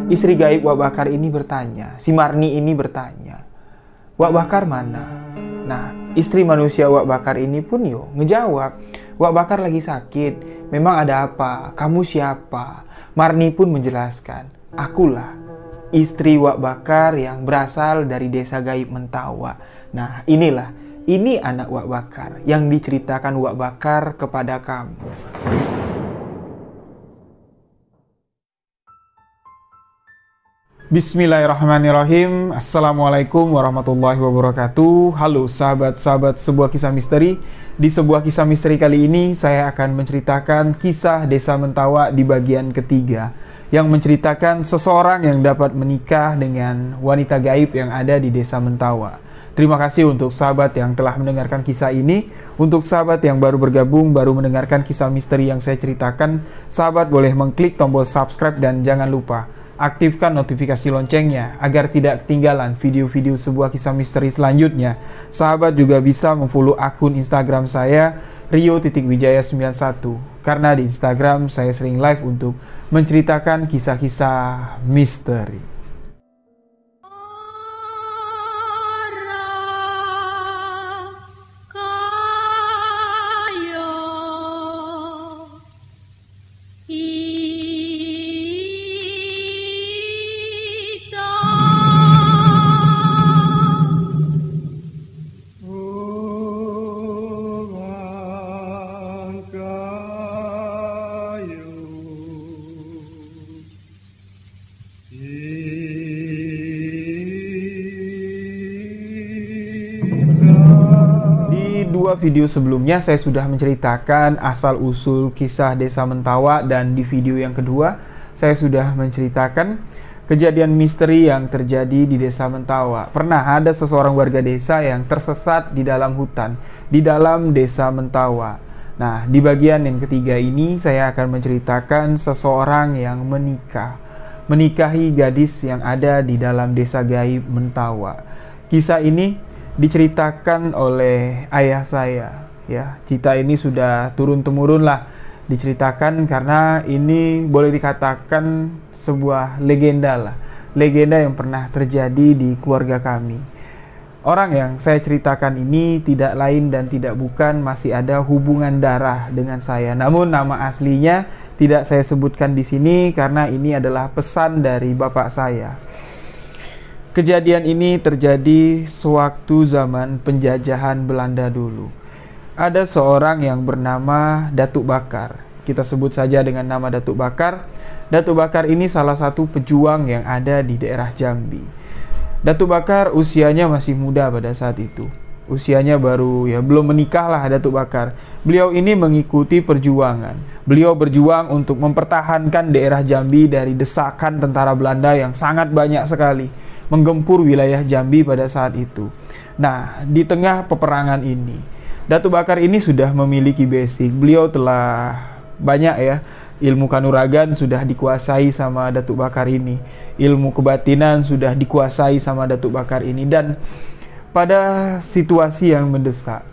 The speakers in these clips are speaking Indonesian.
Istri gaib Wak Bakar ini bertanya, si Marni ini bertanya, Wak Bakar mana? Nah, istri manusia Wak Bakar ini pun ngejawab, Wak Bakar lagi sakit, memang ada apa? Kamu siapa? Marni pun menjelaskan, akulah istri Wak Bakar yang berasal dari desa gaib Mentawa. Nah, ini anak Wak Bakar yang diceritakan Wak Bakar kepada kamu. Bismillahirrahmanirrahim. Assalamualaikum warahmatullahi wabarakatuh. Halo sahabat-sahabat sebuah kisah misteri. Di sebuah kisah misteri kali ini saya akan menceritakan kisah desa Mentawa di bagian ketiga, yang menceritakan seseorang yang dapat menikah dengan wanita gaib yang ada di desa Mentawa. Terima kasih untuk sahabat yang telah mendengarkan kisah ini. Untuk sahabat yang baru bergabung, baru mendengarkan kisah misteri yang saya ceritakan, sahabat boleh mengklik tombol subscribe dan jangan lupa aktifkan notifikasi loncengnya agar tidak ketinggalan video-video sebuah kisah misteri selanjutnya. Sahabat juga bisa memfollow akun Instagram saya rio.wijaya91, karena di Instagram saya sering live untuk menceritakan kisah-kisah misteri. Dua video sebelumnya saya sudah menceritakan asal-usul kisah desa Mentawa, dan di video yang kedua saya sudah menceritakan kejadian misteri yang terjadi di desa Mentawa. Pernah ada seseorang warga desa yang tersesat di dalam hutan di dalam desa Mentawa. Nah, di bagian yang ketiga ini saya akan menceritakan seseorang yang menikahi gadis yang ada di dalam desa gaib Mentawa. Kisah ini diceritakan oleh ayah saya, ya. Cerita ini sudah turun-temurun lah diceritakan, karena ini boleh dikatakan sebuah legenda yang pernah terjadi di keluarga kami. Orang yang saya ceritakan ini tidak lain dan tidak bukan masih ada hubungan darah dengan saya. Namun nama aslinya tidak saya sebutkan di sini karena ini adalah pesan dari bapak saya. Kejadian ini terjadi sewaktu zaman penjajahan Belanda dulu. Ada seorang yang bernama Datuk Bakar. Kita sebut saja dengan nama Datuk Bakar. Datuk Bakar ini salah satu pejuang yang ada di daerah Jambi. Datuk Bakar usianya masih muda pada saat itu. Usianya baru, belum menikah lah Datuk Bakar. Beliau ini mengikuti perjuangan. Beliau berjuang untuk mempertahankan daerah Jambi dari desakan tentara Belanda yang sangat banyak sekali menggempur wilayah Jambi pada saat itu. Nah, di tengah peperangan ini, Datuk Bakar ini sudah memiliki basic. Beliau telah banyak ilmu kanuragan sudah dikuasai sama Datuk Bakar ini. Ilmu kebatinan sudah dikuasai sama Datuk Bakar ini. Dan pada situasi yang mendesak,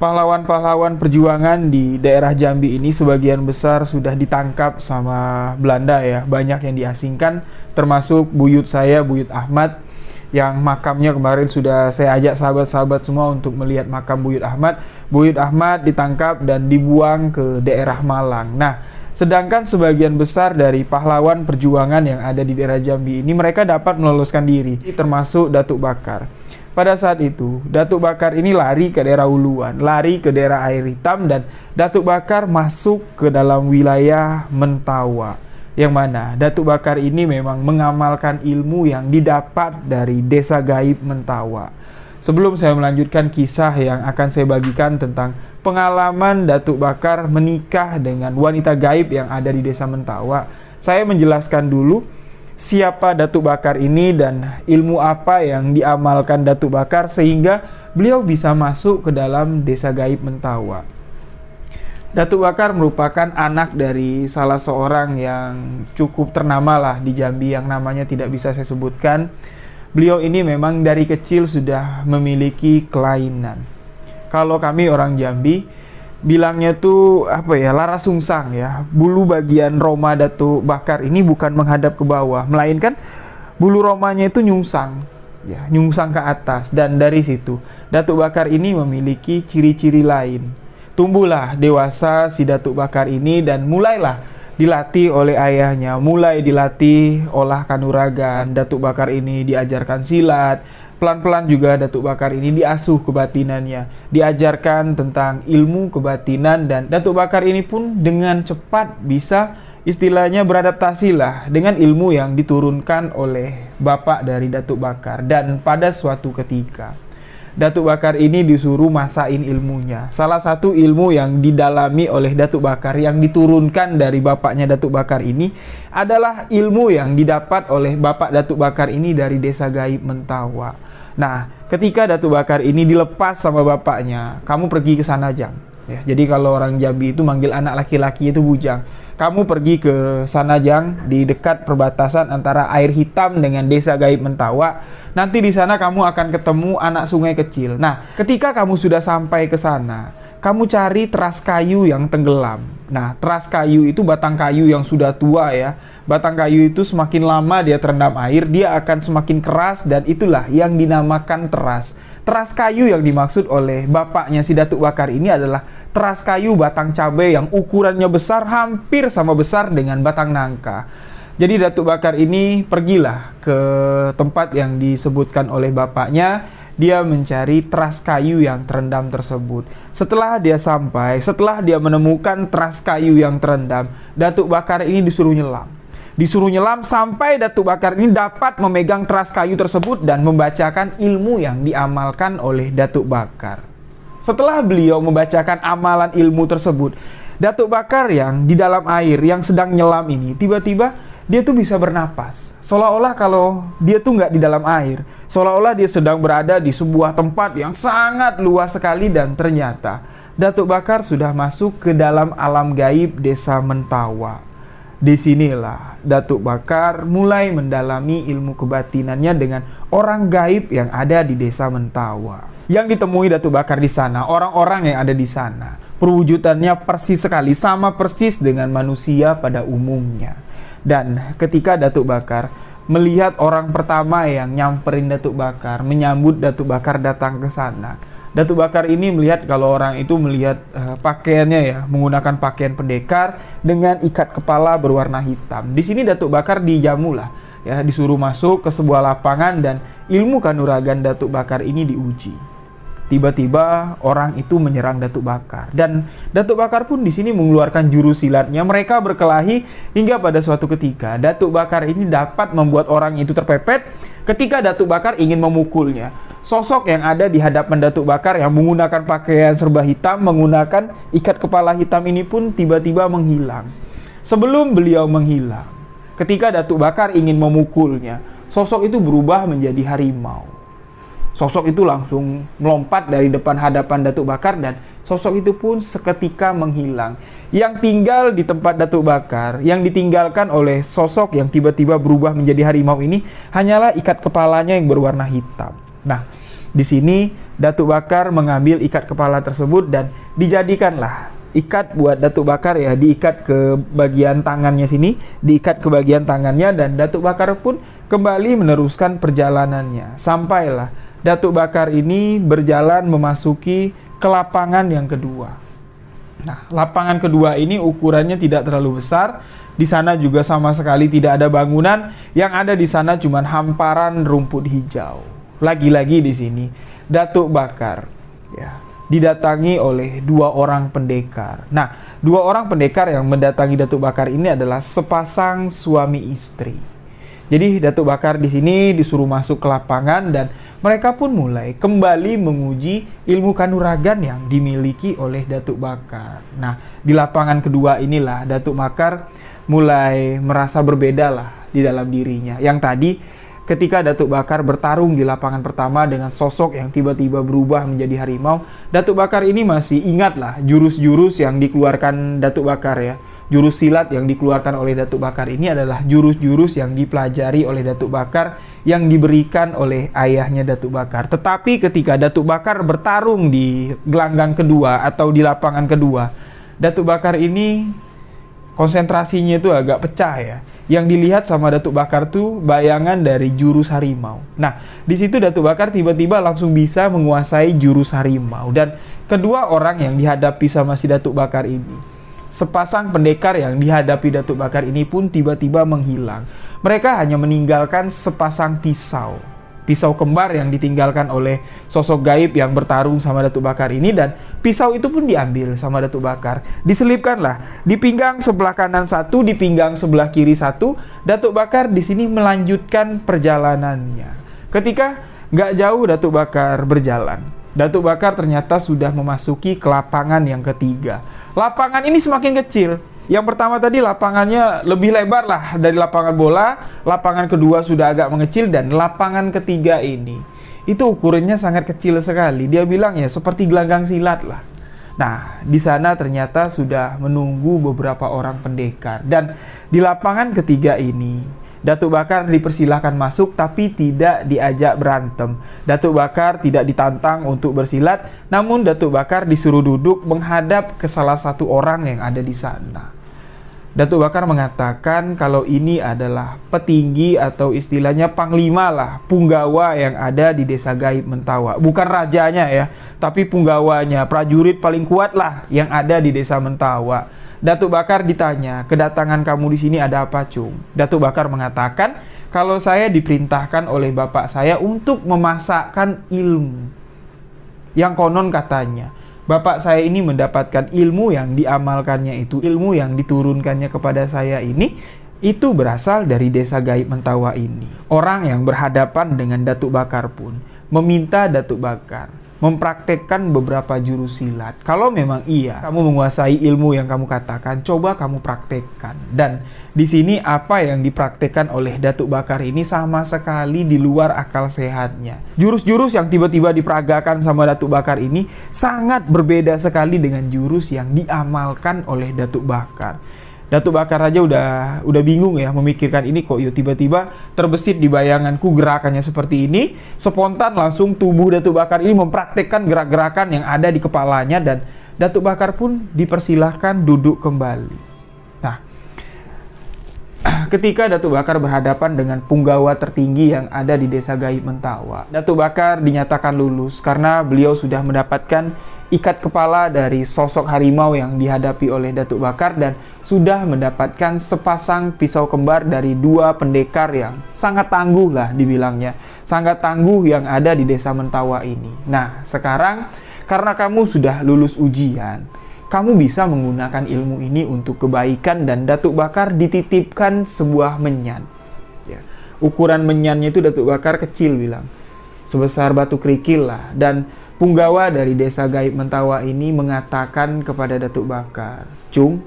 pahlawan-pahlawan perjuangan di daerah Jambi ini sebagian besar sudah ditangkap sama Belanda banyak yang diasingkan, termasuk buyut saya, Buyut Ahmad, yang makamnya kemarin sudah saya ajak sahabat-sahabat semua untuk melihat makam Buyut Ahmad. Buyut Ahmad ditangkap dan dibuang ke daerah Malang. Nah, sedangkan sebagian besar dari pahlawan perjuangan yang ada di daerah Jambi ini mereka dapat meloloskan diri, termasuk Datuk Bakar. Pada saat itu, Datuk Bakar ini lari ke daerah Uluan, lari ke daerah Air Hitam, dan Datuk Bakar masuk ke dalam wilayah Mentawa. Yang mana Datuk Bakar ini memang mengamalkan ilmu yang didapat dari desa gaib Mentawa. Sebelum saya melanjutkan kisah yang akan saya bagikan tentang pengalaman Datuk Bakar menikah dengan wanita gaib yang ada di desa Mentawa, saya menjelaskan dulu siapa Datuk Bakar ini dan ilmu apa yang diamalkan Datuk Bakar sehingga beliau bisa masuk ke dalam desa gaib Mentawa. Datuk Bakar merupakan anak dari salah seorang yang cukup ternama lah di Jambi yang namanya tidak bisa saya sebutkan. Beliau ini memang dari kecil sudah memiliki kelainan. Kalau kami orang Jambi bilangnya tuh apa ya, laras sungsang ya. Bulu bagian roma Datuk Bakar ini bukan menghadap ke bawah, melainkan bulu romanya itu nyungsang ya, nyungsang ke atas. Dan dari situ Datuk Bakar ini memiliki ciri-ciri lain. Tumbuhlah dewasa si Datuk Bakar ini dan mulailah dilatih oleh ayahnya, mulai dilatih olah kanuragan. Datuk Bakar ini diajarkan silat. Pelan-pelan juga Datuk Bakar ini diasuh kebatinannya, diajarkan tentang ilmu kebatinan, dan Datuk Bakar ini pun dengan cepat bisa istilahnya beradaptasi lah dengan ilmu yang diturunkan oleh bapak dari Datuk Bakar. Dan pada suatu ketika Datuk Bakar ini disuruh masain ilmunya. Salah satu ilmu yang didalami oleh Datuk Bakar yang diturunkan dari bapaknya Datuk Bakar ini adalah ilmu yang didapat oleh bapak Datuk Bakar ini dari desa gaib Mentawa. Nah, ketika Datuk Bakar ini dilepas sama bapaknya, kamu pergi ke sana, Jang. Ya, jadi kalau orang Jambi itu manggil anak laki-laki itu bujang. Kamu pergi ke sana, Jang, di dekat perbatasan antara Air Hitam dengan desa gaib Mentawa. Nanti di sana kamu akan ketemu anak sungai kecil. Nah, ketika kamu sudah sampai ke sana, kamu cari teras kayu yang tenggelam. Nah, teras kayu itu batang kayu yang sudah tua ya. Batang kayu itu semakin lama dia terendam air, dia akan semakin keras, dan itulah yang dinamakan teras. Teras kayu yang dimaksud oleh bapaknya si Datuk Bakar ini adalah teras kayu batang cabai yang ukurannya besar, hampir sama besar dengan batang nangka. Jadi Datuk Bakar ini pergilah ke tempat yang disebutkan oleh bapaknya. Dia mencari teras kayu yang terendam tersebut. Setelah dia sampai, setelah dia menemukan teras kayu yang terendam, Datuk Bakar ini disuruh nyelam. Disuruh nyelam sampai Datuk Bakar ini dapat memegang teras kayu tersebut dan membacakan ilmu yang diamalkan oleh Datuk Bakar. Setelah beliau membacakan amalan ilmu tersebut, Datuk Bakar yang di dalam air, yang sedang nyelam ini, tiba-tiba dia tuh bisa bernapas. Seolah-olah kalau dia tuh nggak di dalam air. Seolah-olah dia sedang berada di sebuah tempat yang sangat luas sekali, dan ternyata Datuk Bakar sudah masuk ke dalam alam gaib desa Mentawa. Disinilah Datuk Bakar mulai mendalami ilmu kebatinannya dengan orang gaib yang ada di desa Mentawa. Yang ditemui Datuk Bakar di sana, orang-orang yang ada di sana, perwujudannya persis sekali, sama persis dengan manusia pada umumnya. Dan ketika Datuk Bakar melihat orang pertama yang nyamperin Datuk Bakar, menyambut Datuk Bakar datang ke sana, Datuk Bakar ini melihat kalau orang itu melihat pakaiannya ya, menggunakan pakaian pendekar dengan ikat kepala berwarna hitam. Di sini Datuk Bakar dijamulah ya, disuruh masuk ke sebuah lapangan dan ilmu kanuragan Datuk Bakar ini diuji. Tiba-tiba orang itu menyerang Datuk Bakar, dan Datuk Bakar pun di sini mengeluarkan jurus silatnya. Mereka berkelahi hingga pada suatu ketika Datuk Bakar ini dapat membuat orang itu terpepet. Ketika Datuk Bakar ingin memukulnya, sosok yang ada di hadapan Datuk Bakar yang menggunakan pakaian serba hitam, menggunakan ikat kepala hitam ini pun tiba-tiba menghilang. Sebelum beliau menghilang, ketika Datuk Bakar ingin memukulnya, sosok itu berubah menjadi harimau. Sosok itu langsung melompat dari depan hadapan Datuk Bakar, dan sosok itu pun seketika menghilang. Yang tinggal di tempat Datuk Bakar, yang ditinggalkan oleh sosok yang tiba-tiba berubah menjadi harimau ini, hanyalah ikat kepalanya yang berwarna hitam. Nah, di sini Datuk Bakar mengambil ikat kepala tersebut dan dijadikanlah ikat buat Datuk Bakar ya, diikat ke bagian tangannya sini, diikat ke bagian tangannya, dan Datuk Bakar pun kembali meneruskan perjalanannya. Sampailah Datuk Bakar ini berjalan memasuki ke lapangan yang kedua. Nah, lapangan kedua ini ukurannya tidak terlalu besar. Di sana juga sama sekali tidak ada bangunan. Yang ada di sana cuma hamparan rumput hijau. Lagi-lagi di sini Datuk Bakar ya didatangi oleh dua orang pendekar. Nah, dua orang pendekar yang mendatangi Datuk Bakar ini adalah sepasang suami istri. Jadi Datuk Bakar di sini disuruh masuk ke lapangan, dan mereka pun mulai kembali menguji ilmu kanuragan yang dimiliki oleh Datuk Bakar. Nah, di lapangan kedua inilah Datuk Bakar mulai merasa berbeda lah di dalam dirinya. Yang tadi ketika Datuk Bakar bertarung di lapangan pertama dengan sosok yang tiba-tiba berubah menjadi harimau, Datuk Bakar ini masih ingat lah jurus-jurus yang dikeluarkan Datuk Bakar ya. jurus silat yang dikeluarkan oleh Datuk Bakar ini adalah jurus-jurus yang dipelajari oleh Datuk Bakar yang diberikan oleh ayahnya Datuk Bakar. Tetapi ketika Datuk Bakar bertarung di gelanggang kedua atau di lapangan kedua, Datuk Bakar ini konsentrasinya itu agak pecah ya. Yang dilihat sama Datuk Bakar tuh bayangan dari jurus harimau. Nah, di situ Datuk Bakar tiba-tiba langsung bisa menguasai jurus harimau. Dan kedua orang yang dihadapi sama si Datuk Bakar ini, sepasang pendekar yang dihadapi Datuk Bakar ini pun tiba-tiba menghilang. Mereka hanya meninggalkan sepasang pisau. Pisau kembar yang ditinggalkan oleh sosok gaib yang bertarung sama Datuk Bakar ini, dan pisau itu pun diambil sama Datuk Bakar. Diselipkanlah di pinggang sebelah kanan satu, di pinggang sebelah kiri satu. Datuk Bakar di sini melanjutkan perjalanannya. Ketika nggak jauh Datuk Bakar berjalan, Datuk Bakar ternyata sudah memasuki ke lapangan yang ketiga. Lapangan ini semakin kecil. Yang pertama tadi lapangannya lebih lebar lah dari lapangan bola, lapangan kedua sudah agak mengecil, dan lapangan ketiga ini itu ukurannya sangat kecil sekali. Dia bilang ya seperti gelanggang silat lah. Nah, di sana ternyata sudah menunggu beberapa orang pendekar, dan di lapangan ketiga ini Datuk Bakar dipersilahkan masuk tapi tidak diajak berantem. Datuk Bakar tidak ditantang untuk bersilat, namun Datuk Bakar disuruh duduk menghadap ke salah satu orang yang ada di sana. Datuk Bakar mengatakan kalau ini adalah petinggi atau istilahnya panglima lah, punggawa yang ada di desa gaib Mentawa. Bukan rajanya ya, tapi punggawanya, prajurit paling kuat lah yang ada di desa Mentawa. Datuk Bakar ditanya, kedatangan kamu di sini ada apa, Cung? Datuk Bakar mengatakan kalau saya diperintahkan oleh bapak saya untuk memasakkan ilmu. Yang konon katanya bapak saya ini mendapatkan ilmu yang diamalkannya itu, ilmu yang diturunkannya kepada saya ini, itu berasal dari desa gaib Mentawa ini. Orang yang berhadapan dengan Datuk Bakar pun meminta Datuk Bakar mempraktekkan beberapa jurus silat. Kalau memang iya, kamu menguasai ilmu yang kamu katakan, coba kamu praktekkan. Dan di sini apa yang dipraktekkan oleh Datuk Bakar ini sama sekali di luar akal sehatnya. Jurus-jurus yang tiba-tiba diperagakan sama Datuk Bakar ini sangat berbeda sekali dengan jurus yang diamalkan oleh Datuk Bakar. Datuk Bakar aja udah bingung ya memikirkan ini kok yuk tiba-tiba terbesit di bayanganku gerakannya seperti ini. Spontan langsung tubuh Datuk Bakar ini mempraktekkan gerak-gerakan yang ada di kepalanya, dan Datuk Bakar pun dipersilahkan duduk kembali. Nah, ketika Datuk Bakar berhadapan dengan punggawa tertinggi yang ada di desa gaib Mentawa, Datuk Bakar dinyatakan lulus karena beliau sudah mendapatkan ikat kepala dari sosok harimau yang dihadapi oleh Datuk Bakar, dan sudah mendapatkan sepasang pisau kembar dari dua pendekar yang sangat tangguh lah dibilangnya, sangat tangguh yang ada di desa Mentawa ini. Nah, sekarang karena kamu sudah lulus ujian, kamu bisa menggunakan ilmu ini untuk kebaikan, dan Datuk Bakar dititipkan sebuah menyan. Ya, ukuran menyannya itu Datuk Bakar kecil bilang, sebesar batu kerikil lah, dan punggawa dari desa gaib Mentawa ini mengatakan kepada Datuk Bakar, Cung,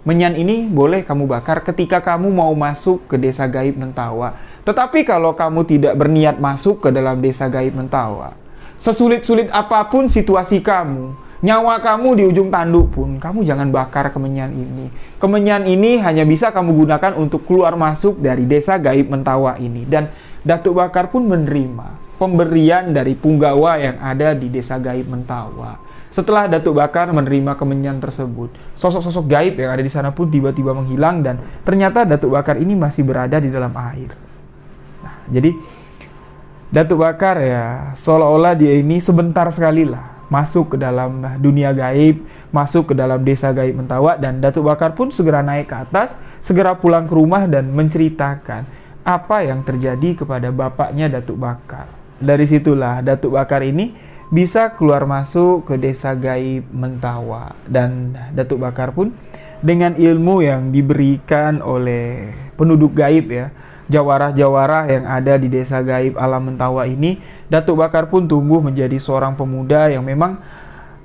menyan ini boleh kamu bakar ketika kamu mau masuk ke desa gaib Mentawa. Tetapi kalau kamu tidak berniat masuk ke dalam desa gaib Mentawa, sesulit-sulit apapun situasi kamu, nyawa kamu di ujung tanduk pun, kamu jangan bakar kemenyan ini. Kemenyan ini hanya bisa kamu gunakan untuk keluar masuk dari desa gaib Mentawa ini. Dan Datuk Bakar pun menerima pemberian dari punggawa yang ada di desa gaib Mentawa. Setelah Datuk Bakar menerima kemenyan tersebut, sosok-sosok gaib yang ada di sana pun tiba-tiba menghilang, dan ternyata Datuk Bakar ini masih berada di dalam air. Nah, jadi Datuk Bakar ya seolah-olah dia ini sebentar sekali lah masuk ke dalam dunia gaib, masuk ke dalam desa gaib Mentawa, dan Datuk Bakar pun segera naik ke atas, segera pulang ke rumah dan menceritakan apa yang terjadi kepada bapaknya Datuk Bakar. Dari situlah Datuk Bakar ini bisa keluar masuk ke desa gaib Mentawa, dan Datuk Bakar pun dengan ilmu yang diberikan oleh penduduk gaib ya, jawarah-jawarah yang ada di desa gaib alam Mentawa ini, Datuk Bakar pun tumbuh menjadi seorang pemuda yang memang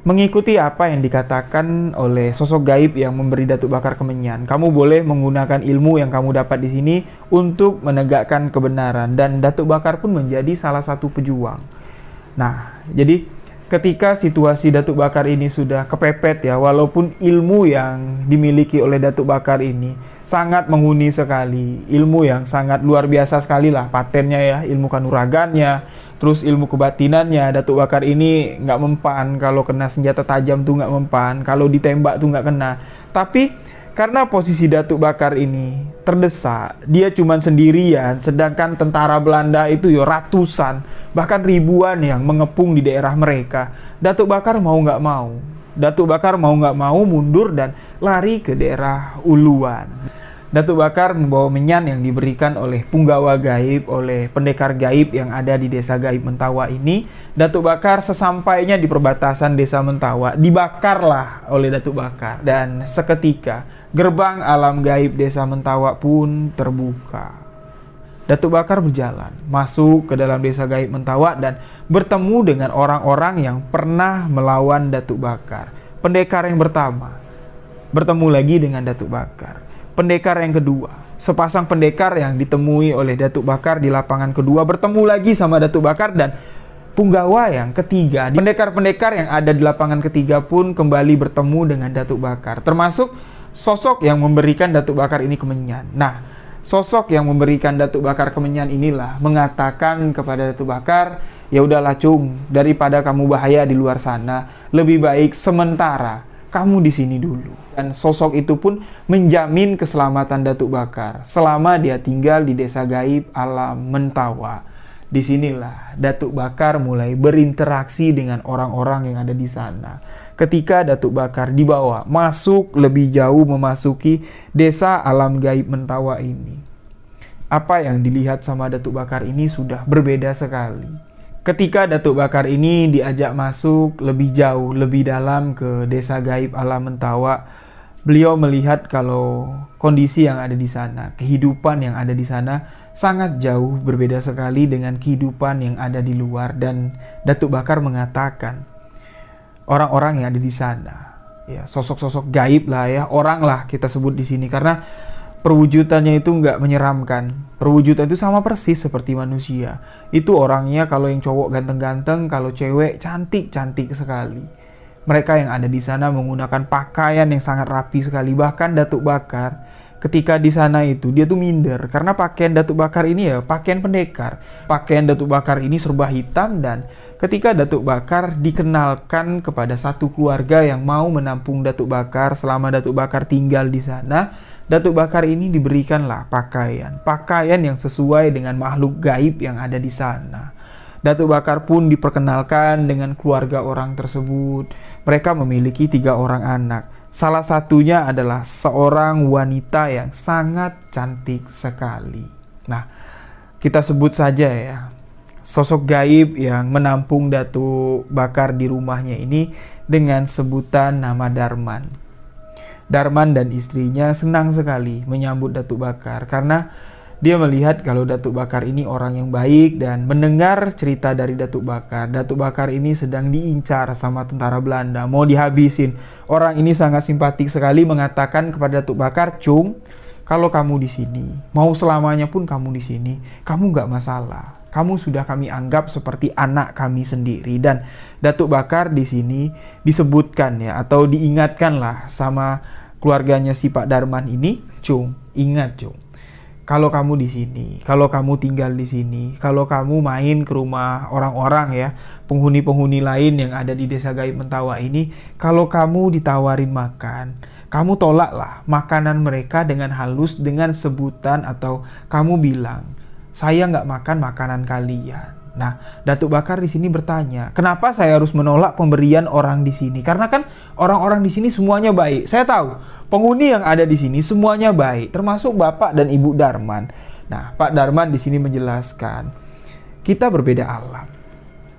mengikuti apa yang dikatakan oleh sosok gaib yang memberi Datuk Bakar kemenyan. Kamu boleh menggunakan ilmu yang kamu dapat di sini untuk menegakkan kebenaran, dan Datuk Bakar pun menjadi salah satu pejuang. Nah, jadi ketika situasi Datuk Bakar ini sudah kepepet ya, walaupun ilmu yang dimiliki oleh Datuk Bakar ini sangat menghuni sekali, ilmu yang sangat luar biasa sekali lah, patennya ya, ilmu kanuragannya, terus ilmu kebatinannya. Datuk Bakar ini nggak mempan, kalau kena senjata tajam tuh nggak mempan, kalau ditembak tuh nggak kena. Tapi karena posisi Datuk Bakar ini terdesak, dia cuman sendirian, sedangkan tentara Belanda itu ya ratusan, bahkan ribuan yang mengepung di daerah mereka. Datuk Bakar mau nggak mau mundur dan lari ke daerah Uluan. Datuk Bakar membawa menyan yang diberikan oleh punggawa gaib, oleh pendekar gaib yang ada di desa gaib Mentawa ini. Datuk Bakar sesampainya di perbatasan desa Mentawa, dibakarlah oleh Datuk Bakar. Dan seketika gerbang alam gaib desa Mentawa pun terbuka. Datuk Bakar berjalan masuk ke dalam desa gaib Mentawa dan bertemu dengan orang-orang yang pernah melawan Datuk Bakar. Pendekar yang pertama bertemu lagi dengan Datuk Bakar. Pendekar yang kedua, sepasang pendekar yang ditemui oleh Datuk Bakar di lapangan kedua bertemu lagi sama Datuk Bakar, dan punggawa yang ketiga, pendekar-pendekar yang ada di lapangan ketiga pun kembali bertemu dengan Datuk Bakar, termasuk sosok yang memberikan Datuk Bakar ini kemenyan. Nah, sosok yang memberikan Datuk Bakar kemenyan inilah mengatakan kepada Datuk Bakar, ya udahlah Cung, daripada kamu bahaya di luar sana, lebih baik sementara kamu di sini dulu. Dan sosok itu pun menjamin keselamatan Datuk Bakar selama dia tinggal di desa gaib alam Mentawa. Disinilah Datuk Bakar mulai berinteraksi dengan orang-orang yang ada di sana. Ketika Datuk Bakar dibawa masuk lebih jauh memasuki desa alam gaib Mentawa ini, apa yang dilihat sama Datuk Bakar ini sudah berbeda sekali. Ketika Datuk Bakar ini diajak masuk lebih jauh, lebih dalam ke desa gaib alam Mentawa, beliau melihat kalau kondisi yang ada di sana, kehidupan yang ada di sana sangat jauh berbeda sekali dengan kehidupan yang ada di luar. Dan Datuk Bakar mengatakan, orang-orang yang ada di sana, ya sosok-sosok gaib lah ya, orang lah kita sebut di sini, karena perwujudannya itu nggak menyeramkan. Perwujudan itu sama persis seperti manusia. Itu orangnya, kalau yang cowok ganteng-ganteng, kalau cewek cantik-cantik sekali. Mereka yang ada di sana menggunakan pakaian yang sangat rapi sekali. Bahkan Datuk Bakar ketika di sana itu dia tuh minder karena pakaian Datuk Bakar ini ya pakaian pendekar. Pakaian Datuk Bakar ini serba hitam, dan ketika Datuk Bakar dikenalkan kepada satu keluarga yang mau menampung Datuk Bakar selama Datuk Bakar tinggal di sana, Datuk Bakar ini diberikanlah pakaian yang sesuai dengan makhluk gaib yang ada di sana. Datuk Bakar pun diperkenalkan dengan keluarga orang tersebut. Mereka memiliki 3 orang anak. Salah satunya adalah seorang wanita yang sangat cantik sekali. Nah, kita sebut saja ya, sosok gaib yang menampung Datuk Bakar di rumahnya ini dengan sebutan nama Darman. Darman dan istrinya senang sekali menyambut Datuk Bakar karena dia melihat kalau Datuk Bakar ini orang yang baik, dan mendengar cerita dari Datuk Bakar. Datuk Bakar ini sedang diincar sama tentara Belanda, mau dihabisin. Orang ini sangat simpatik sekali mengatakan kepada Datuk Bakar, "Cung, kalau kamu di sini, mau selamanya pun kamu di sini, kamu nggak masalah. Kamu sudah kami anggap seperti anak kami sendiri." Dan Datuk Bakar di sini disebutkan ya, atau diingatkanlah sama keluarganya si Pak Darman ini, "Cung, ingat Cung, kalau kamu di sini, kalau kamu tinggal di sini, kalau kamu main ke rumah orang-orang ya, penghuni-penghuni lain yang ada di desa gaib Mentawa ini, kalau kamu ditawarin makan, kamu tolaklah makanan mereka dengan halus, dengan sebutan atau kamu bilang, saya nggak makan makanan kalian." Nah, Datuk Bakar di sini bertanya, kenapa saya harus menolak pemberian orang di sini? Karena kan orang-orang di sini semuanya baik. Saya tahu penghuni yang ada di sini semuanya baik, termasuk Bapak dan Ibu Darman. Nah, Pak Darman di sini menjelaskan, kita berbeda alam,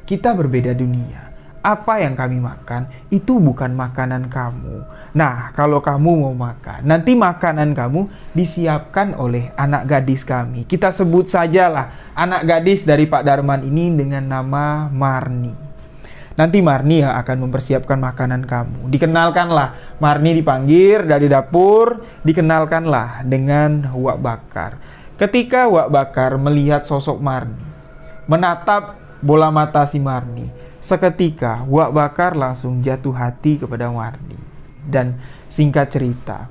kita berbeda dunia. Apa yang kami makan itu bukan makanan kamu. Nah, kalau kamu mau makan, nanti makanan kamu disiapkan oleh anak gadis kami. Kita sebut sajalah anak gadis dari Pak Darman ini dengan nama Marni. Nanti Marni yang akan mempersiapkan makanan kamu. Dikenalkanlah, Marni dipanggil dari dapur, dikenalkanlah dengan Wak Bakar. Ketika Wak Bakar melihat sosok Marni, menatap bola mata si Marni, Seketika Wak Bakar langsung jatuh hati kepada Marni. Dan singkat cerita,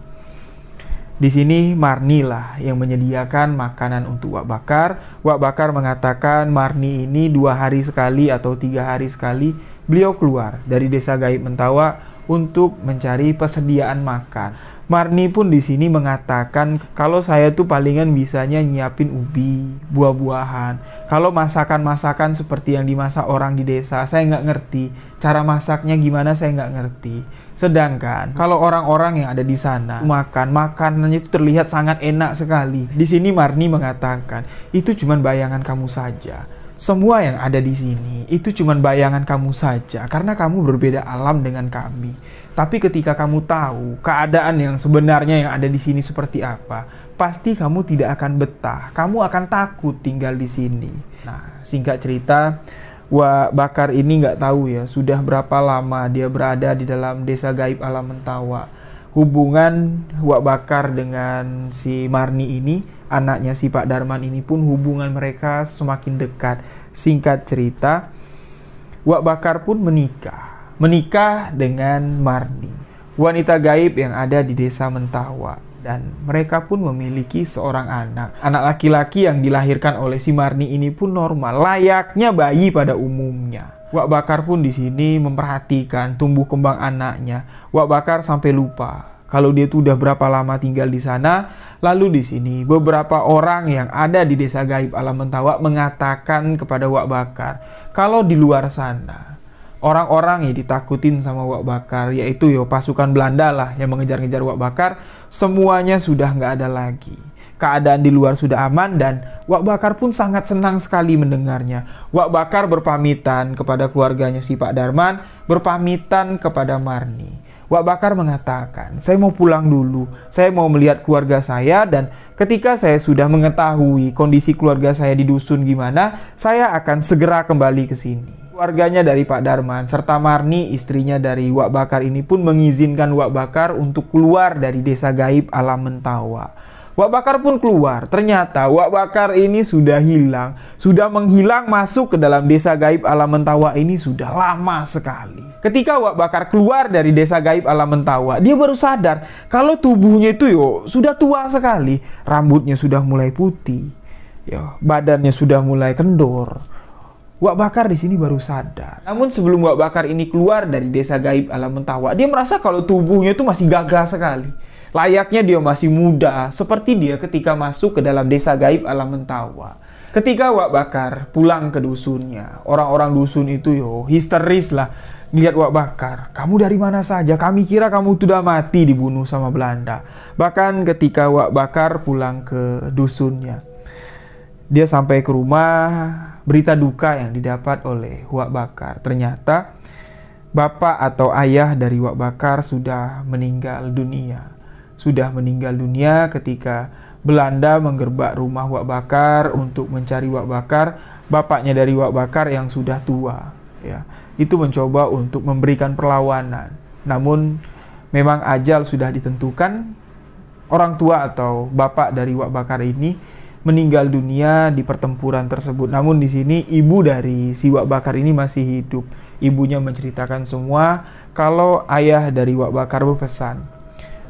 di sini Marni lah yang menyediakan makanan untuk Wak Bakar. Wak Bakar mengatakan Marni ini 2 hari sekali atau 3 hari sekali beliau keluar dari desa gaib Mentawa untuk mencari persediaan makan. Marni pun di sini mengatakan kalau saya tuh palingan bisanya nyiapin ubi, buah-buahan. Kalau masakan-masakan seperti yang dimasak orang di desa, saya nggak ngerti. Cara masaknya gimana saya nggak ngerti. Sedangkan kalau orang-orang yang ada di sana makanannya itu terlihat sangat enak sekali. Di sini Marni mengatakan itu cuma bayangan kamu saja. Semua yang ada di sini itu cuma bayangan kamu saja karena kamu berbeda alam dengan kami. Tapi ketika kamu tahu keadaan yang sebenarnya yang ada di sini seperti apa, pasti kamu tidak akan betah. Kamu akan takut tinggal di sini. Nah, singkat cerita, Wak Bakar ini nggak tahu ya sudah berapa lama dia berada di dalam desa gaib alam Mentawa. Hubungan Wak Bakar dengan si Marni ini, anaknya si Pak Darman ini pun hubungan mereka semakin dekat. Singkat cerita, Wak Bakar pun menikah dengan Marni, wanita gaib yang ada di desa Mentawa. Dan mereka pun memiliki seorang anak. Anak laki-laki yang dilahirkan oleh si Marni ini pun normal, layaknya bayi pada umumnya. Wak Bakar pun di sini memperhatikan tumbuh kembang anaknya. Wak Bakar sampai lupa kalau dia tuh udah berapa lama tinggal di sana. Lalu di sini beberapa orang yang ada di desa gaib alam Mentawa mengatakan kepada Wak Bakar kalau di luar sana orang-orang yang ditakutin sama Wak Bakar, yaitu pasukan Belanda lah yang mengejar-ngejar Wak Bakar, semuanya sudah nggak ada lagi. Keadaan di luar sudah aman dan Wak Bakar pun sangat senang sekali mendengarnya. Wak Bakar berpamitan kepada keluarganya si Pak Darman, berpamitan kepada Marni. Wak Bakar mengatakan, saya mau pulang dulu, saya mau melihat keluarga saya dan ketika saya sudah mengetahui kondisi keluarga saya di dusun gimana, saya akan segera kembali ke sini. Keluarganya dari Pak Darman serta Marni, istrinya dari Wak Bakar ini pun mengizinkan Wak Bakar untuk keluar dari desa gaib alam Mentawa. Wak Bakar pun keluar. Ternyata Wak Bakar ini sudah hilang, sudah menghilang masuk ke dalam desa gaib alam Mentawa ini sudah lama sekali. Ketika Wak Bakar keluar dari desa gaib alam Mentawa, dia baru sadar kalau tubuhnya itu sudah tua sekali. Rambutnya sudah mulai putih, badannya sudah mulai kendor. Wak Bakar di sini baru sadar. Namun sebelum Wak Bakar ini keluar dari desa gaib alam Mentawa, dia merasa kalau tubuhnya itu masih gagah sekali. Layaknya dia masih muda, seperti dia ketika masuk ke dalam desa gaib alam Mentawa. Ketika Wak Bakar pulang ke dusunnya, orang-orang dusun itu histeris lah. Lihat Wak Bakar, kamu dari mana saja? Kami kira kamu sudah mati dibunuh sama Belanda. Bahkan ketika Wak Bakar pulang ke dusunnya, dia sampai ke rumah, berita duka yang didapat oleh Wak Bakar. Ternyata bapak atau ayah dari Wak Bakar sudah meninggal dunia. Sudah meninggal dunia ketika Belanda menggerbek rumah Wak Bakar untuk mencari Wak Bakar. Bapaknya dari Wak Bakar yang sudah tua, itu mencoba untuk memberikan perlawanan. Namun memang ajal sudah ditentukan. Orang tua atau bapak dari Wak Bakar ini meninggal dunia di pertempuran tersebut. Namun di sini ibu dari si Wak Bakar ini masih hidup. Ibunya menceritakan semua kalau ayah dari Wak Bakar berpesan,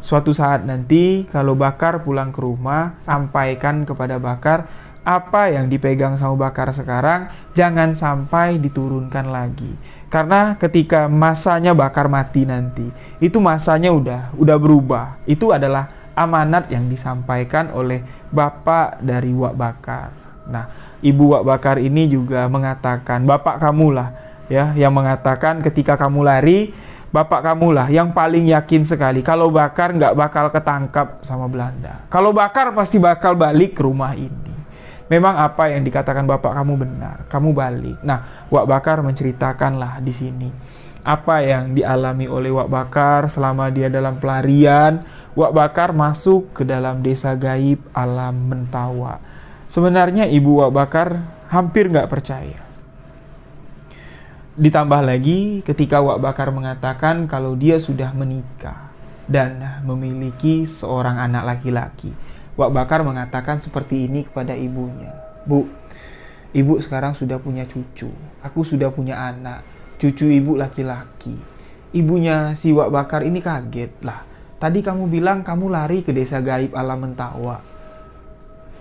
suatu saat nanti kalau Bakar pulang ke rumah, sampaikan kepada Bakar apa yang dipegang sama Bakar sekarang jangan sampai diturunkan lagi. Karena ketika masanya Bakar mati nanti, itu masanya udah berubah. Itu adalah amanat yang disampaikan oleh bapak dari Wak Bakar. Nah, ibu Wak Bakar ini juga mengatakan, bapak kamulah yang mengatakan ketika kamu lari, bapak kamulah yang paling yakin sekali kalau Bakar nggak bakal ketangkap sama Belanda. Kalau Bakar pasti bakal balik ke rumah ini. Memang apa yang dikatakan bapak kamu benar, kamu balik. Nah, Wak Bakar menceritakanlah di sini apa yang dialami oleh Wak Bakar selama dia dalam pelarian. Wak Bakar masuk ke dalam desa gaib alam Mentawa. Sebenarnya ibu Wak Bakar hampir nggak percaya. Ditambah lagi ketika Wak Bakar mengatakan kalau dia sudah menikah dan memiliki seorang anak laki-laki. Wak Bakar mengatakan seperti ini kepada ibunya. Bu, ibu sekarang sudah punya cucu. Aku sudah punya anak. cucu ibu laki-laki. Ibunya si Wak Bakar ini kaget. Lah, tadi kamu bilang kamu lari ke desa gaib Alam Mentawa.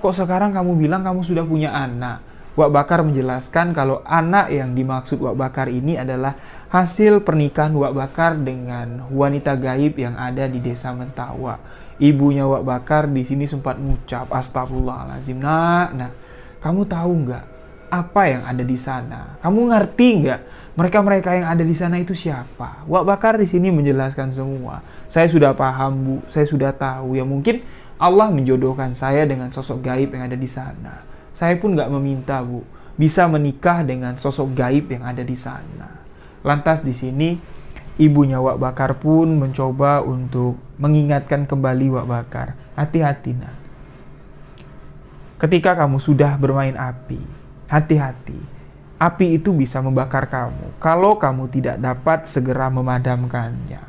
Kok sekarang kamu bilang kamu sudah punya anak? Wak Bakar menjelaskan kalau anak yang dimaksud Wak Bakar ini adalah hasil pernikahan Wak Bakar dengan wanita gaib yang ada di desa Mentawa. Ibunya Wak Bakar di sini sempat mengucap, astagfirullahaladzim, nak, kamu tahu nggak apa yang ada di sana? Kamu ngerti nggak mereka-mereka yang ada di sana itu siapa? Wak Bakar di sini menjelaskan semua. Saya sudah paham, Bu. Saya sudah tahu. Ya mungkin Allah menjodohkan saya dengan sosok gaib yang ada di sana. Saya pun nggak meminta, Bu, bisa menikah dengan sosok gaib yang ada di sana. Lantas di sini ibunya Wak Bakar pun mencoba untuk mengingatkan kembali Wak Bakar. Hati-hati, nak. Ketika kamu sudah bermain api, hati-hati. Api itu bisa membakar kamu kalau kamu tidak dapat segera memadamkannya.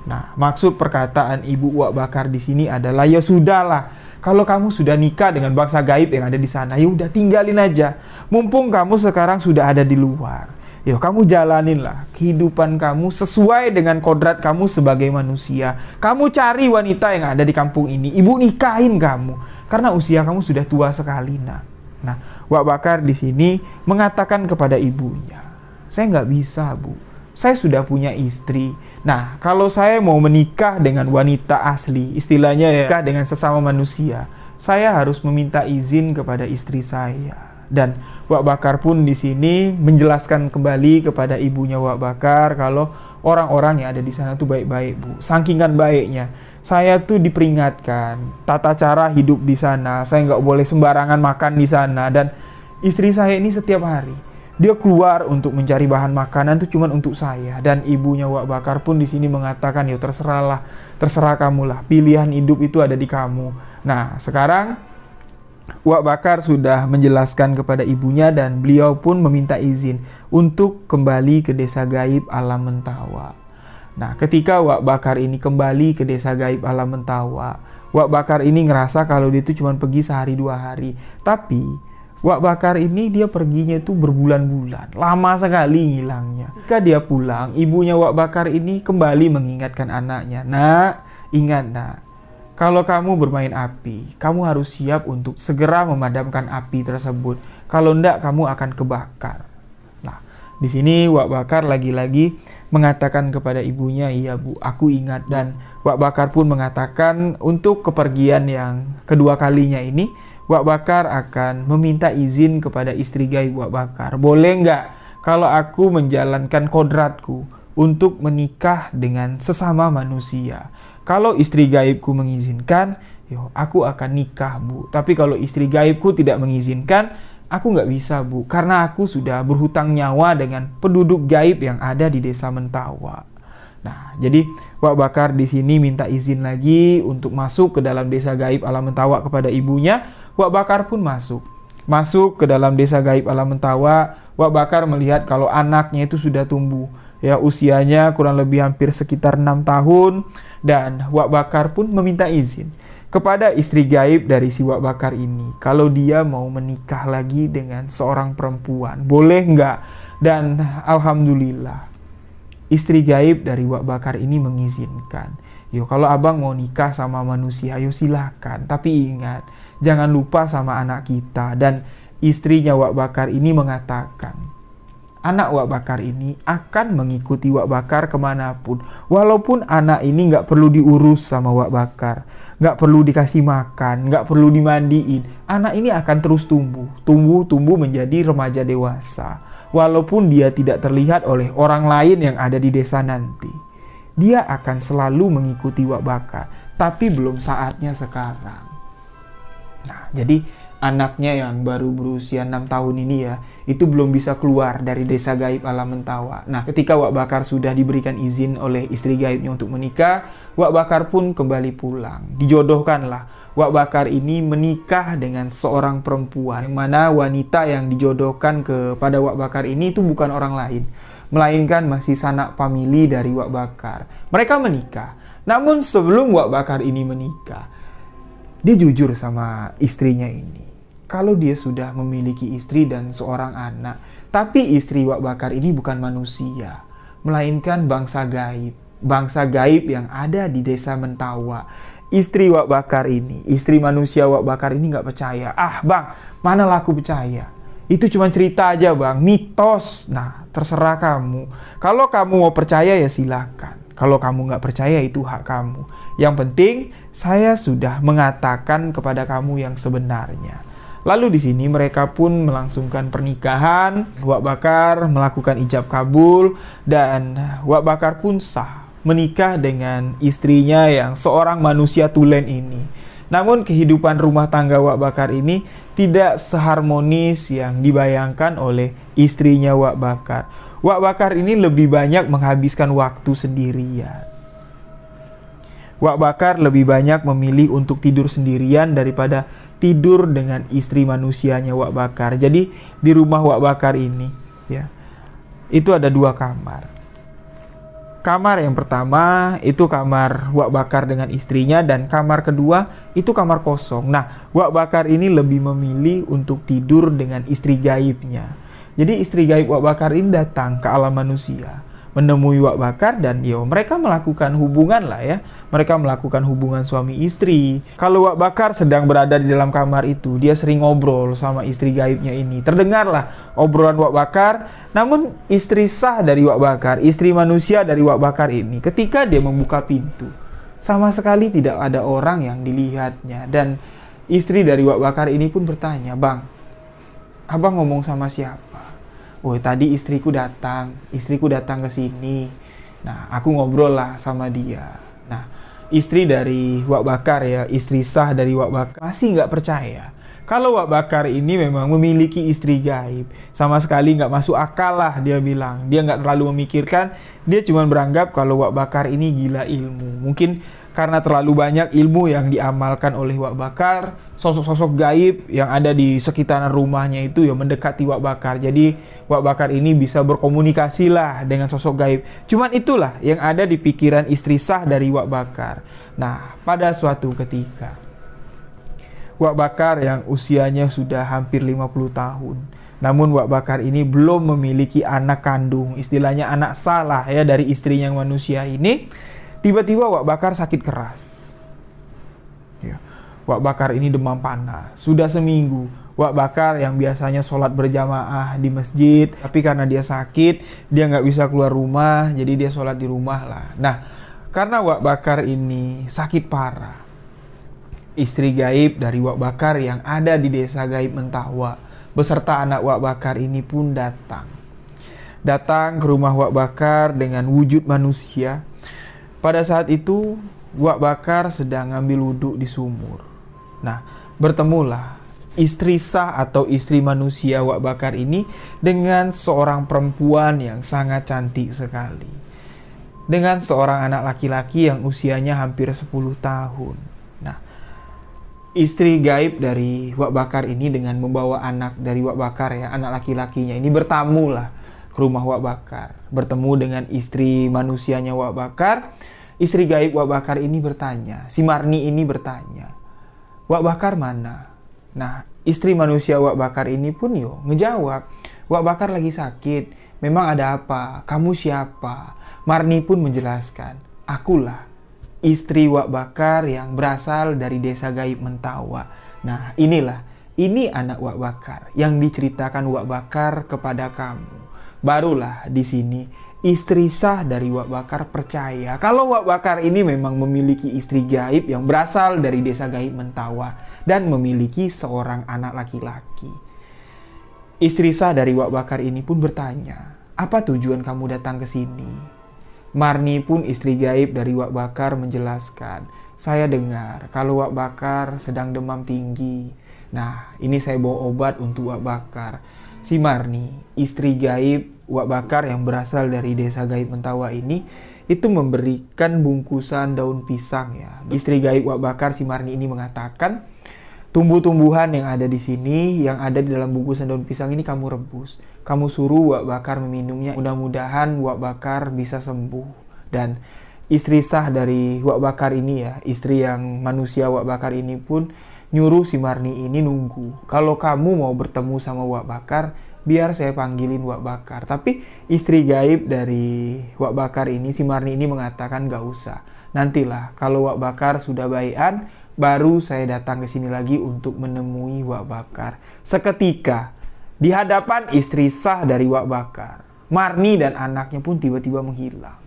Nah, maksud perkataan Ibu Wak Bakar di sini adalah ya sudahlah. Kalau kamu sudah nikah dengan bangsa gaib yang ada di sana, ya udah tinggalin aja. Mumpung kamu sekarang sudah ada di luar. Ya, kamu jalaninlah kehidupan kamu sesuai dengan kodrat kamu sebagai manusia. Kamu cari wanita yang ada di kampung ini. Ibu nikahin kamu karena usia kamu sudah tua sekali, nak. Nah, Wak Bakar di sini mengatakan kepada ibunya, saya nggak bisa, Bu. Saya sudah punya istri. Nah, kalau saya mau menikah dengan wanita asli, istilahnya ya, menikah dengan sesama manusia, saya harus meminta izin kepada istri saya. Dan Wak Bakar pun di sini menjelaskan kembali kepada ibunya Wak Bakar kalau orang-orang yang ada di sana tuh baik-baik, Bu. Sakingan baiknya, saya tuh diperingatkan tata cara hidup di sana. Saya nggak boleh sembarangan makan di sana. Dan istri saya ini setiap hari dia keluar untuk mencari bahan makanan tuh cuma untuk saya. Dan ibunya Wak Bakar pun di sini mengatakan, ya terserahlah, terserah kamulah. Pilihan hidup itu ada di kamu. Nah, sekarang Wak Bakar sudah menjelaskan kepada ibunya dan beliau pun meminta izin untuk kembali ke desa gaib Alam Mentawa. Nah, ketika Wak Bakar ini kembali ke desa gaib Alam Mentawa, Wak Bakar ini ngerasa kalau dia itu cuma pergi sehari 2 hari. Tapi Wak Bakar ini dia perginya itu berbulan-bulan, lama sekali hilangnya. Ketika dia pulang, ibunya Wak Bakar ini kembali mengingatkan anaknya, nak, ingat nak, kalau kamu bermain api, kamu harus siap untuk segera memadamkan api tersebut. Kalau enggak, kamu akan kebakar. Nah, di sini Wak Bakar lagi-lagi mengatakan kepada ibunya, iya Bu, aku ingat. Dan Wak Bakar pun mengatakan untuk kepergian yang kedua kalinya ini, Wak Bakar akan meminta izin kepada istri gaib Wak Bakar. Boleh nggak kalau aku menjalankan kodratku untuk menikah dengan sesama manusia? Kalau istri gaibku mengizinkan, yo, aku akan nikah, Bu. Tapi kalau istri gaibku tidak mengizinkan, aku nggak bisa, Bu. Karena aku sudah berhutang nyawa dengan penduduk gaib yang ada di desa Mentawa. Nah, jadi Wak Bakar di sini minta izin lagi untuk masuk ke dalam desa gaib Alam Mentawa kepada ibunya. Wak Bakar pun masuk ke dalam desa gaib Alam Mentawa. Wak Bakar melihat kalau anaknya itu sudah tumbuh. Ya, usianya kurang lebih hampir sekitar 6 tahun. Dan Wak Bakar pun meminta izin kepada istri gaib dari si Wak Bakar ini. Kalau dia mau menikah lagi dengan seorang perempuan. Boleh nggak? Dan alhamdulillah, istri gaib dari Wak Bakar ini mengizinkan. Yo, kalau abang mau nikah sama manusia, ayo silakan. Tapi ingat, jangan lupa sama anak kita. Dan istrinya Wak Bakar ini mengatakan, anak Wak Bakar ini akan mengikuti Wak Bakar kemanapun. Walaupun anak ini nggak perlu diurus sama Wak Bakar, nggak perlu dikasih makan, nggak perlu dimandiin. Anak ini akan terus tumbuh menjadi remaja dewasa. Walaupun dia tidak terlihat oleh orang lain yang ada di desa nanti, dia akan selalu mengikuti Wak Bakar. Tapi belum saatnya sekarang. Nah, jadi anaknya yang baru berusia 6 tahun ini ya, itu belum bisa keluar dari desa gaib Alam Mentawa. Nah, ketika Wak Bakar sudah diberikan izin oleh istri gaibnya untuk menikah, Wak Bakar pun kembali pulang. Dijodohkanlah Wak Bakar ini menikah dengan seorang perempuan, yang mana wanita yang dijodohkan kepada Wak Bakar ini itu bukan orang lain, melainkan masih sanak famili dari Wak Bakar. Mereka menikah. Namun sebelum Wak Bakar ini menikah, dia jujur sama istrinya ini. Kalau dia sudah memiliki istri dan seorang anak, Tapi istri Wak Bakar ini bukan manusia, melainkan bangsa gaib. Bangsa gaib yang ada di desa Mentawa. Istri Wak Bakar ini, istri manusia Wak Bakar ini nggak percaya. Ah bang, manalah aku percaya. Itu cuma cerita aja bang, mitos. Nah, terserah kamu. Kalau kamu mau percaya ya silakan. Kalau kamu nggak percaya itu hak kamu. Yang penting saya sudah mengatakan kepada kamu yang sebenarnya. Lalu di sini mereka pun melangsungkan pernikahan. Wak Bakar melakukan ijab kabul dan Wak Bakar pun sah menikah dengan istrinya yang seorang manusia tulen ini. Namun kehidupan rumah tangga Wak Bakar ini tidak seharmonis yang dibayangkan oleh istrinya Wak Bakar. Wak Bakar ini lebih banyak menghabiskan waktu sendirian. Wak Bakar lebih banyak memilih untuk tidur sendirian daripada tidur dengan istri manusianya Wak Bakar. Jadi di rumah Wak Bakar ini ya, itu ada 2 kamar. Kamar yang pertama itu kamar Wak Bakar dengan istrinya, dan kamar kedua itu kamar kosong. Nah, Wak Bakar ini lebih memilih untuk tidur dengan istri gaibnya. Jadi istri gaib Wak Bakar ini datang ke alam manusia, menemui Wak Bakar, dan mereka melakukan hubungan lah ya. Mereka melakukan hubungan suami istri. Kalau Wak Bakar sedang berada di dalam kamar itu, dia sering ngobrol sama istri gaibnya ini. Terdengarlah obrolan Wak Bakar. Namun istri sah dari Wak Bakar, istri manusia dari Wak Bakar ini, ketika dia membuka pintu, sama sekali tidak ada orang yang dilihatnya. Dan istri dari Wak Bakar ini pun bertanya, "Bang, abang ngomong sama siapa?" "Oh, tadi istriku datang ke sini. Nah, aku ngobrol lah sama dia." Nah, istri dari Wak Bakar ya, istri sah dari Wak Bakar masih nggak percaya kalau Wak Bakar ini memang memiliki istri gaib. Sama sekali nggak masuk akal lah, dia bilang. Dia nggak terlalu memikirkan, dia cuma beranggap kalau Wak Bakar ini gila ilmu. Mungkin karena terlalu banyak ilmu yang diamalkan oleh Wak Bakar, sosok-sosok gaib yang ada di sekitaran rumahnya itu mendekati Wak Bakar. Jadi Wak Bakar ini bisa berkomunikasi lah dengan sosok gaib. Cuman itulah yang ada di pikiran istri sah dari Wak Bakar. Nah, pada suatu ketika, Wak Bakar yang usianya sudah hampir 50 tahun. Namun Wak Bakar ini belum memiliki anak kandung, istilahnya anak salah ya dari istrinya yang manusia ini. Tiba-tiba Wak Bakar sakit keras. Wak Bakar ini demam panas. Sudah seminggu Wak Bakar yang biasanya sholat berjamaah di masjid, tapi karena dia sakit, dia nggak bisa keluar rumah, jadi dia sholat di rumah lah. Nah, karena Wak Bakar ini sakit parah, istri gaib dari Wak Bakar yang ada di desa gaib Mentawa beserta anak Wak Bakar ini pun datang ke rumah Wak Bakar dengan wujud manusia. Pada saat itu Wak Bakar sedang ngambil wudhu di sumur. Nah, bertemulah istri sah atau istri manusia Wak Bakar ini dengan seorang perempuan yang sangat cantik sekali, dengan seorang anak laki-laki yang usianya hampir 10 tahun. Nah, istri gaib dari Wak Bakar ini dengan membawa anak dari Wak Bakar ya, anak laki-lakinya ini bertamulah ke rumah Wak Bakar, bertemu dengan istri manusianya Wak Bakar. Istri gaib Wak Bakar ini bertanya, si Marni ini bertanya, "Wak Bakar mana?" Nah, istri manusia Wak Bakar ini pun ngejawab, "Wak Bakar lagi sakit. Memang ada apa? Kamu siapa?" Marni pun menjelaskan, "Akulah istri Wak Bakar yang berasal dari desa gaib Mentawa." Nah, ini anak Wak Bakar yang diceritakan Wak Bakar kepada kamu. Barulah di sini istri sah dari Wak Bakar percaya kalau Wak Bakar ini memang memiliki istri gaib yang berasal dari desa gaib Mentawa dan memiliki seorang anak laki-laki. Istri sah dari Wak Bakar ini pun bertanya, "Apa tujuan kamu datang ke sini?" Marni pun istri gaib dari Wak Bakar menjelaskan, "Saya dengar kalau Wak Bakar sedang demam tinggi. Nah, ini saya bawa obat untuk Wak Bakar." Si Marni, istri gaib Wak Bakar yang berasal dari desa gaib Mentawa ini, itu memberikan bungkusan daun pisang ya. Istri gaib Wak Bakar, si Marni ini mengatakan, "Tumbuh-tumbuhan yang ada di sini, yang ada di dalam bungkusan daun pisang ini kamu rebus. Kamu suruh Wak Bakar meminumnya. Mudah-mudahan Wak Bakar bisa sembuh." Dan istri sah dari Wak Bakar ini ya, istri yang manusia Wak Bakar ini pun nyuruh si Marni ini nunggu. Kalau kamu mau bertemu sama Wak Bakar, biar saya panggilin Wak Bakar. Tapi istri gaib dari Wak Bakar ini, si Marni ini mengatakan gak usah. Nantilah kalau Wak Bakar sudah baian, baru saya datang ke sini lagi untuk menemui Wak Bakar. Seketika di hadapan istri sah dari Wak Bakar, Marni dan anaknya pun tiba-tiba menghilang.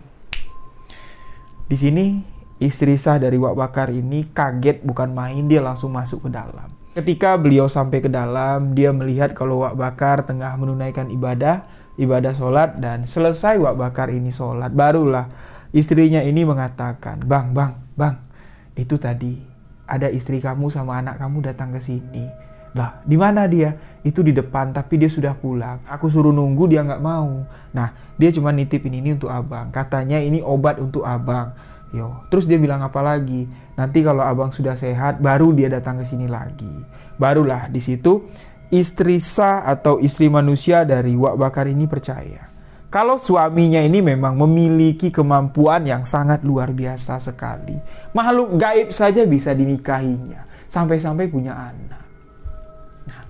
Di sini istri sah dari Wak Bakar ini kaget bukan main, dia langsung masuk ke dalam. Ketika beliau sampai ke dalam, dia melihat kalau Wak Bakar tengah menunaikan ibadah sholat, dan selesai Wak Bakar ini sholat, barulah istrinya ini mengatakan, Bang, itu tadi ada istri kamu sama anak kamu datang ke sini. Lah, di mana dia? Itu di depan, tapi dia sudah pulang. Aku suruh nunggu, dia nggak mau. Nah, dia cuma nitipin ini untuk abang. Katanya ini obat untuk abang. Yo, terus dia bilang apa lagi? Nanti kalau abang sudah sehat, baru dia datang ke sini lagi. Barulah di situ istri sah atau istri manusia dari Wak Bakar ini percaya kalau suaminya ini memang memiliki kemampuan yang sangat luar biasa sekali. Makhluk gaib saja bisa dinikahinya, sampai-sampai punya anak. Nah,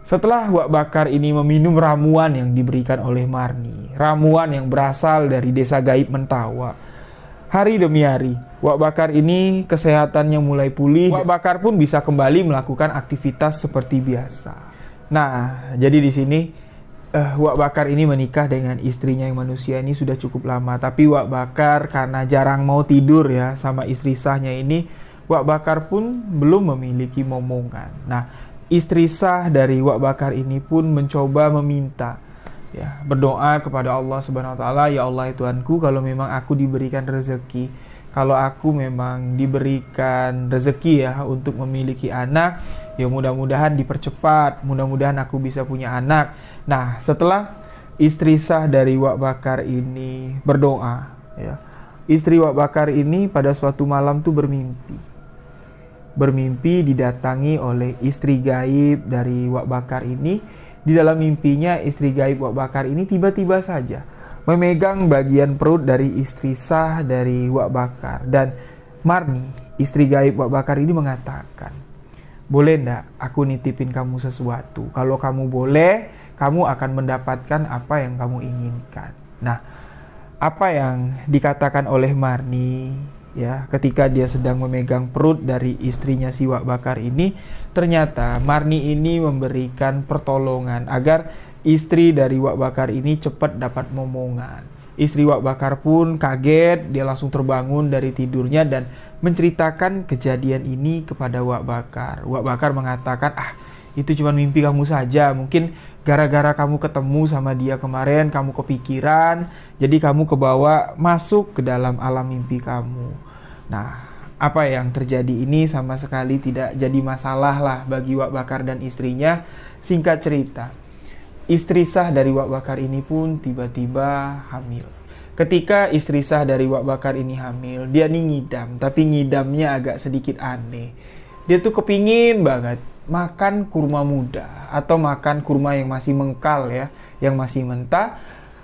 setelah Wak Bakar ini meminum ramuan yang diberikan oleh Marni, ramuan yang berasal dari desa gaib Mentawa, hari demi hari, Wak Bakar ini kesehatannya mulai pulih. Wak Bakar pun bisa kembali melakukan aktivitas seperti biasa. Nah, jadi di sini Wak Bakar ini menikah dengan istrinya yang manusia ini sudah cukup lama. Tapi Wak Bakar karena jarang mau tidur ya sama istri sahnya ini, Wak Bakar pun belum memiliki momongan. Nah, istri sah dari Wak Bakar ini pun mencoba meminta, ya, berdoa kepada Allah Subhanahu wa taala, ya Allah ya Tuhanku, kalau memang aku diberikan rezeki, kalau aku memang diberikan rezeki ya untuk memiliki anak, ya mudah-mudahan dipercepat, mudah-mudahan aku bisa punya anak. Nah, setelah istri sah dari Wak Bakar ini berdoa, ya, istri Wak Bakar ini pada suatu malam tuh bermimpi didatangi oleh istri gaib dari Wak Bakar ini. Di dalam mimpinya istri gaib Wak Bakar ini tiba-tiba saja memegang bagian perut dari istri sah dari Wak Bakar. Dan Marni, istri gaib Wak Bakar ini mengatakan, boleh ndak aku nitipin kamu sesuatu? Kalau kamu boleh, kamu akan mendapatkan apa yang kamu inginkan. Nah, apa yang dikatakan oleh Marni ya ketika dia sedang memegang perut dari istrinya si Wak Bakar ini, ternyata Marni ini memberikan pertolongan agar istri dari Wak Bakar ini cepat dapat momongan. Istri Wak Bakar pun kaget, dia langsung terbangun dari tidurnya dan menceritakan kejadian ini kepada Wak Bakar. Wak Bakar mengatakan, itu cuma mimpi kamu saja, mungkin gara-gara kamu ketemu sama dia kemarin, kamu kepikiran, jadi kamu kebawa masuk ke dalam alam mimpi kamu. Nah, apa yang terjadi ini sama sekali tidak jadi masalah lah bagi Wak Bakar dan istrinya. Singkat cerita, istri sah dari Wak Bakar ini pun tiba-tiba hamil. Ketika istri sah dari Wak Bakar ini hamil, dia nih ngidam, tapi ngidamnya agak sedikit aneh. Dia tuh kepingin banget makan kurma muda atau makan kurma yang masih mengkal ya, yang masih mentah.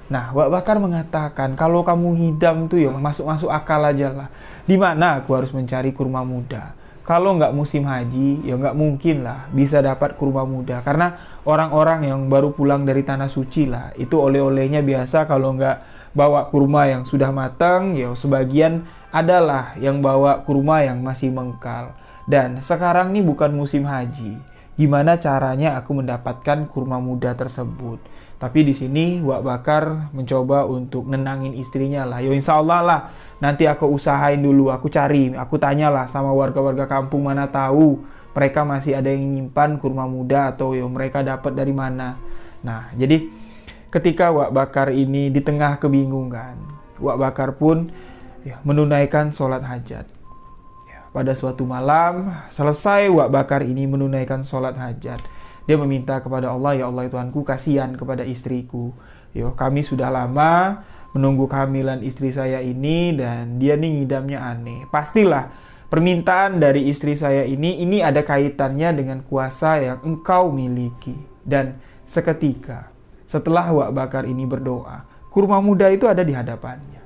Nah, Wak Bakar mengatakan, kalau kamu ngidam tuh ya masuk-masuk akal aja lah. Di mana aku harus mencari kurma muda? Kalau nggak musim haji, ya nggak mungkin lah bisa dapat kurma muda. Karena orang-orang yang baru pulang dari tanah suci lah, itu oleh-olehnya biasa kalau nggak bawa kurma yang sudah matang, ya sebagian adalah yang bawa kurma yang masih mengkal. Dan sekarang nih bukan musim haji. Gimana caranya aku mendapatkan kurma muda tersebut? Tapi di sini Wak Bakar mencoba untuk nenangin istrinya lah. Yo insya Allah lah, nanti aku usahain dulu, aku cari, aku tanyalah sama warga-warga kampung, mana tahu mereka masih ada yang nyimpan kurma muda atau yo mereka dapat dari mana. Nah, jadi ketika Wak Bakar ini di tengah kebingungan, Wak Bakar pun ya, menunaikan sholat hajat. Pada suatu malam, selesai Wak Bakar ini menunaikan sholat hajat, dia meminta kepada Allah, ya Allah Tuhanku, kasihan kepada istriku. Yo, kami sudah lama menunggu kehamilan istri saya ini dan dia nih ngidamnya aneh. Pastilah permintaan dari istri saya ini ada kaitannya dengan kuasa yang engkau miliki. Dan seketika setelah Wak Bakar ini berdoa, kurma muda itu ada di hadapannya.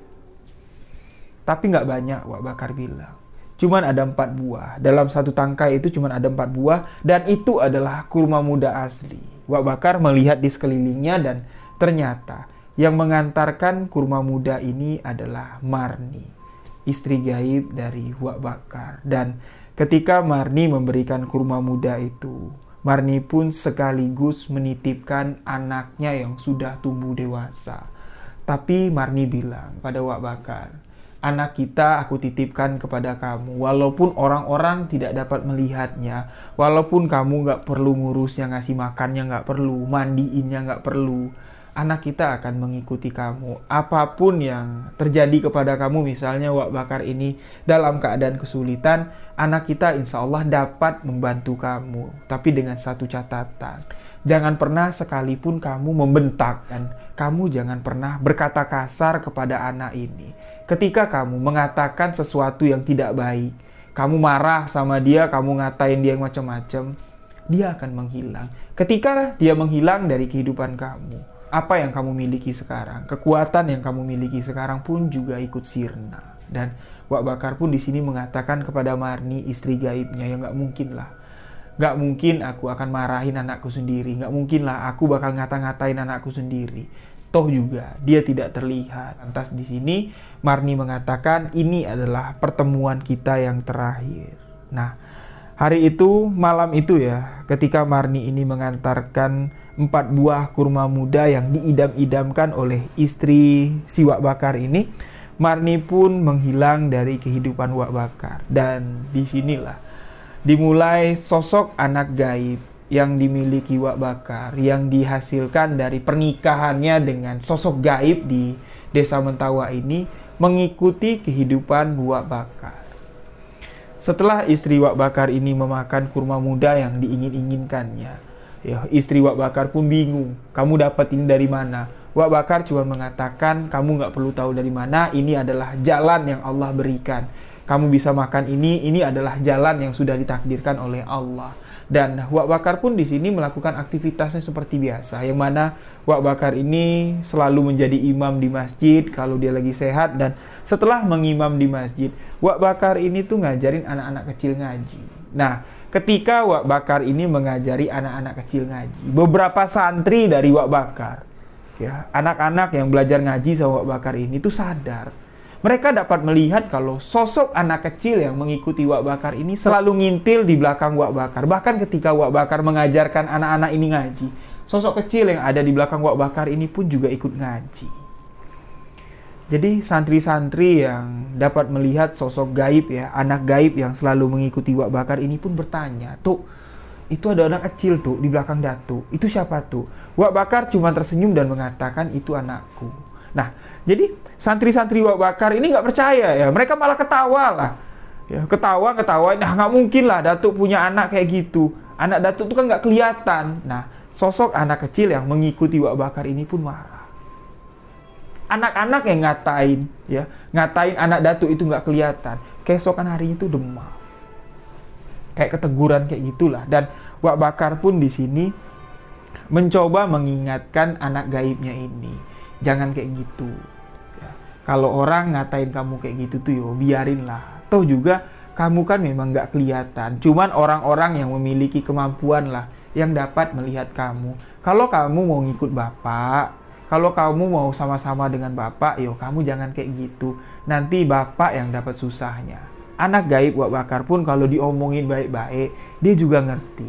Tapi nggak banyak, Wak Bakar bilang. Cuman ada 4 buah. Dalam satu tangkai itu cuman ada 4 buah. Dan itu adalah kurma muda asli. Wak Bakar melihat di sekelilingnya dan ternyata yang mengantarkan kurma muda ini adalah Marni, istri gaib dari Wak Bakar. Dan ketika Marni memberikan kurma muda itu, Marni pun sekaligus menitipkan anaknya yang sudah tumbuh dewasa. Tapi Marni bilang pada Wak Bakar, anak kita aku titipkan kepada kamu. Walaupun orang-orang tidak dapat melihatnya, walaupun kamu nggak perlu ngurusnya, ngasih makannya nggak perlu, mandiinnya nggak perlu, anak kita akan mengikuti kamu. Apapun yang terjadi kepada kamu, misalnya Wak Bakar ini dalam keadaan kesulitan, anak kita insya Allah dapat membantu kamu. Tapi dengan satu catatan, jangan pernah sekalipun kamu membentak, dan kamu jangan pernah berkata kasar kepada anak ini. Ketika kamu mengatakan sesuatu yang tidak baik, kamu marah sama dia, kamu ngatain dia yang macam-macam, dia akan menghilang. Ketika dia menghilang dari kehidupan kamu, apa yang kamu miliki sekarang, kekuatan yang kamu miliki sekarang pun juga ikut sirna. Dan Wak Bakar pun di sini mengatakan kepada Marni, istri gaibnya, ya nggak mungkin lah. Nggak mungkin aku akan marahin anakku sendiri. Nggak mungkin lah aku bakal ngata-ngatain anakku sendiri. Toh juga dia tidak terlihat. Lantas di sini Marni mengatakan ini adalah pertemuan kita yang terakhir. Nah, hari itu, malam itu ya, ketika Marni ini mengantarkan 4 buah kurma muda yang diidam-idamkan oleh istri si Wak Bakar ini, Marni pun menghilang dari kehidupan Wak Bakar. Dan disinilah dimulai sosok anak gaib yang dimiliki Wak Bakar, yang dihasilkan dari pernikahannya dengan sosok gaib di Desa Mentawa ini, mengikuti kehidupan Wak Bakar. Setelah istri Wak Bakar ini memakan kurma muda yang diingin-inginkannya, ya, istri Wak Bakar pun bingung, kamu dapat ini dari mana? Wak Bakar cuma mengatakan, kamu nggak perlu tahu dari mana, ini adalah jalan yang Allah berikan. Kamu bisa makan ini adalah jalan yang sudah ditakdirkan oleh Allah. Dan Wak Bakar pun di sini melakukan aktivitasnya seperti biasa, yang mana Wak Bakar ini selalu menjadi imam di masjid kalau dia lagi sehat. Dan setelah mengimam di masjid, Wak Bakar ini tuh ngajarin anak-anak kecil ngaji. Nah, ketika Wak Bakar ini mengajari anak-anak kecil ngaji, beberapa santri dari Wak Bakar, ya, anak-anak yang belajar ngaji sama Wak Bakar ini tuh sadar. Mereka dapat melihat kalau sosok anak kecil yang mengikuti Wak Bakar ini selalu ngintil di belakang Wak Bakar. Bahkan ketika Wak Bakar mengajarkan anak-anak ini ngaji, sosok kecil yang ada di belakang Wak Bakar ini pun juga ikut ngaji. Jadi santri-santri yang dapat melihat sosok gaib, ya, anak gaib yang selalu mengikuti Wak Bakar ini pun bertanya, "Tuh, itu ada anak kecil tuh di belakang Datuk. Itu siapa tuh?" Wak Bakar cuma tersenyum dan mengatakan, "Itu anakku." Nah, jadi santri-santri Wak Bakar ini nggak percaya, ya. Mereka malah ketawa lah. Ya, ketawa. Nah, nggak mungkin lah Datuk punya anak kayak gitu. Anak Datuk itu kan nggak kelihatan. Nah, sosok anak kecil yang mengikuti Wak Bakar ini pun marah. Anak-anak yang ngatain anak Datuk itu nggak kelihatan. Keesokan harinya itu demam. Kayak keteguran kayak gitulah. Dan Wak Bakar pun di sini mencoba mengingatkan anak gaibnya ini. Jangan kayak gitu. Ya. Kalau orang ngatain kamu kayak gitu tuh, yo biarinlah. Toh juga kamu kan memang nggak kelihatan. Cuman orang-orang yang memiliki kemampuan lah yang dapat melihat kamu. Kalau kamu mau ngikut bapak, kalau kamu mau sama-sama dengan bapak, yo kamu jangan kayak gitu. Nanti bapak yang dapat susahnya. Anak gaib Wak Bakar pun kalau diomongin baik-baik, dia juga ngerti.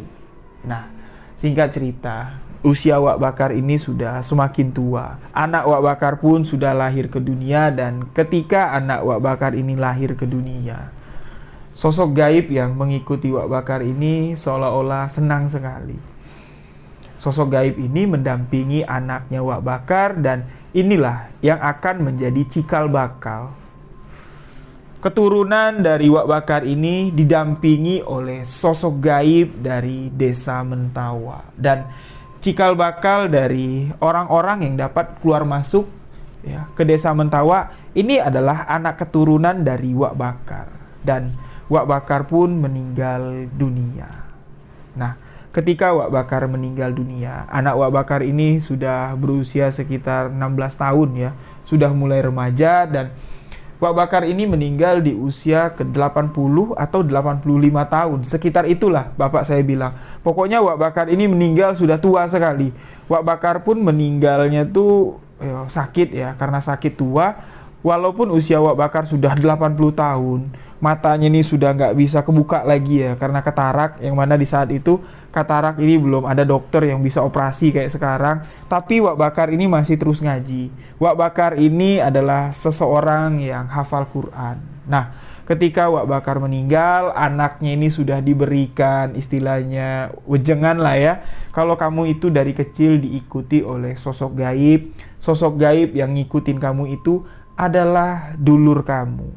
Nah, singkat cerita, usia Wak Bakar ini sudah semakin tua. Anak Wak Bakar pun sudah lahir ke dunia. Dan ketika anak Wak Bakar ini lahir ke dunia, sosok gaib yang mengikuti Wak Bakar ini seolah-olah senang sekali. Sosok gaib ini mendampingi anaknya Wak Bakar. Dan inilah yang akan menjadi cikal bakal. Keturunan dari Wak Bakar ini didampingi oleh sosok gaib dari Desa Mentawa. Dan cikal bakal dari orang-orang yang dapat keluar masuk, ya, ke Desa Mentawa ini adalah anak keturunan dari Wak Bakar. Dan Wak Bakar pun meninggal dunia. Nah, ketika Wak Bakar meninggal dunia, anak Wak Bakar ini sudah berusia sekitar 16 tahun, ya, sudah mulai remaja. Dan Wak Bakar ini meninggal di usia ke-80 atau 85 tahun. Sekitar itulah bapak saya bilang. Pokoknya Wak Bakar ini meninggal sudah tua sekali. Wak Bakar pun meninggalnya tuh sakit ya, karena sakit tua. Walaupun usia Wak Bakar sudah 80 tahun, matanya ini sudah nggak bisa kebuka lagi ya, karena katarak, yang mana di saat itu katarak ini belum ada dokter yang bisa operasi kayak sekarang. Tapi Wak Bakar ini masih terus ngaji. Wak Bakar ini adalah seseorang yang hafal Quran. Nah, ketika Wak Bakar meninggal, anaknya ini sudah diberikan istilahnya wejengan lah ya. Kalau kamu itu dari kecil diikuti oleh sosok gaib yang ngikutin kamu itu adalah dulur kamu.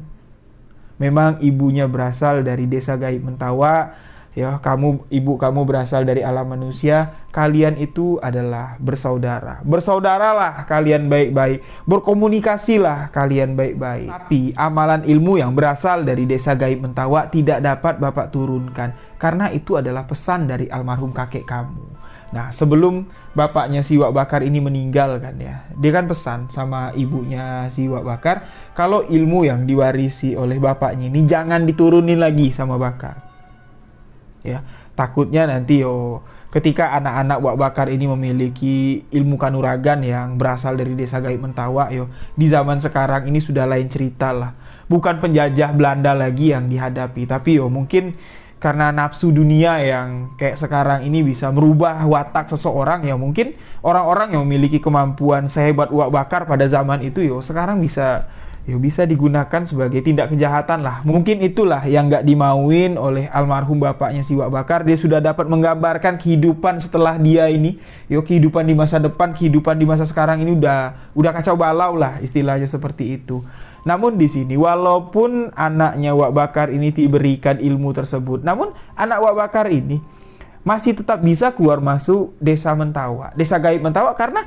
Memang ibunya berasal dari desa Gaib Mentawa, ya, ibu kamu berasal dari alam manusia. Kalian itu adalah bersaudara. Bersaudaralah kalian baik-baik, berkomunikasilah kalian baik-baik. Tapi amalan ilmu yang berasal dari desa Gaib Mentawa tidak dapat Bapak turunkan, karena itu adalah pesan dari almarhum kakek kamu. Nah, sebelum bapaknya si Wak Bakar ini meninggal kan ya, dia kan pesan sama ibunya si Wak Bakar, kalau ilmu yang diwarisi oleh bapaknya ini jangan diturunin lagi sama Bakar. Ya, takutnya nanti ketika anak-anak Wak Bakar ini memiliki ilmu kanuragan yang berasal dari desa Gaib Mentawa, di zaman sekarang ini sudah lain cerita lah. Bukan penjajah Belanda lagi yang dihadapi, tapi mungkin karena nafsu dunia yang kayak sekarang ini bisa merubah watak seseorang, ya mungkin orang-orang yang memiliki kemampuan sehebat Wak Bakar pada zaman itu sekarang bisa digunakan sebagai tindak kejahatan lah. Mungkin itulah yang nggak dimauin oleh almarhum bapaknya si Wak Bakar. Dia sudah dapat menggambarkan kehidupan setelah dia ini, kehidupan di masa depan, kehidupan di masa sekarang ini udah kacau balau lah, istilahnya seperti itu. Namun di sini, walaupun anaknya Wak Bakar ini diberikan ilmu tersebut, namun anak Wak Bakar ini masih tetap bisa keluar masuk desa Mentawa, desa Gaib Mentawa, karena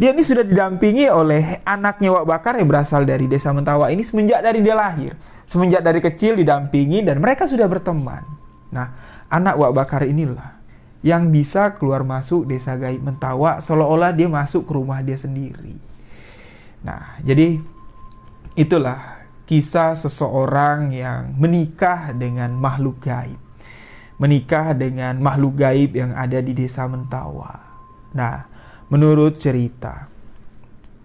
dia ini sudah didampingi oleh anaknya Wak Bakar yang berasal dari desa Mentawa ini semenjak dari dia lahir. Semenjak dari kecil didampingi dan mereka sudah berteman. Nah, anak Wak Bakar inilah yang bisa keluar masuk desa Gaib Mentawa seolah-olah dia masuk ke rumah dia sendiri. Nah, jadi itulah kisah seseorang yang menikah dengan makhluk gaib. Menikah dengan makhluk gaib yang ada di desa Mentawa. Nah, menurut cerita,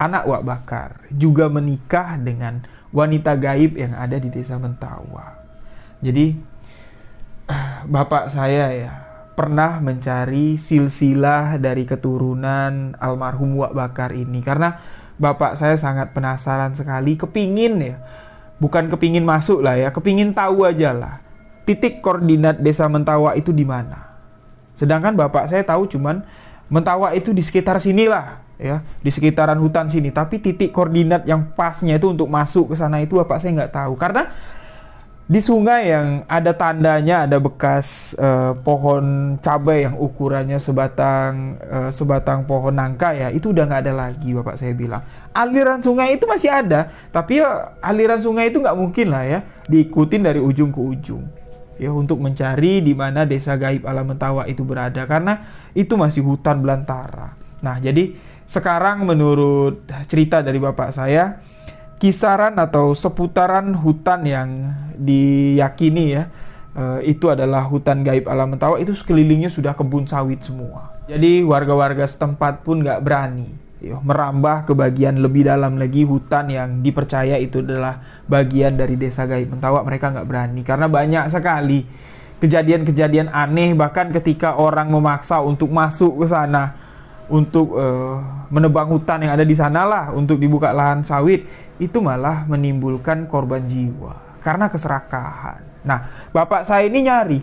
anak Wak Bakar juga menikah dengan wanita gaib yang ada di desa Mentawa. Jadi, bapak saya ya pernah mencari silsilah dari keturunan almarhum Wak Bakar ini, karena bapak saya sangat penasaran sekali, bukan kepingin masuk lah ya, kepingin tahu aja lah titik koordinat desa Mentawa itu di mana. Sedangkan bapak saya tahu cuman Mentawa itu di sekitar sinilah ya, di sekitaran hutan sini, tapi titik koordinat yang pasnya itu untuk masuk ke sana itu bapak saya nggak tahu, karena di sungai yang ada tandanya ada bekas pohon cabai yang ukurannya sebatang pohon nangka ya, itu udah nggak ada lagi bapak saya bilang. Aliran sungai itu masih ada, tapi aliran sungai itu nggak mungkin lah ya diikutin dari ujung ke ujung ya untuk mencari di mana desa Gaib Alam Mentawa itu berada, karena itu masih hutan belantara. Nah, jadi sekarang menurut cerita dari bapak saya, kisaran atau seputaran hutan yang diyakini ya itu adalah hutan gaib alam Mentawa, itu sekelilingnya sudah kebun sawit semua. Jadi warga-warga setempat pun nggak berani merambah ke bagian lebih dalam lagi hutan yang dipercaya itu adalah bagian dari desa Gaib Mentawa. Mereka nggak berani karena banyak sekali kejadian-kejadian aneh, bahkan ketika orang memaksa untuk masuk ke sana untuk menebang hutan yang ada di sana lah untuk dibuka lahan sawit, itu malah menimbulkan korban jiwa karena keserakahan. Nah, bapak saya ini nyari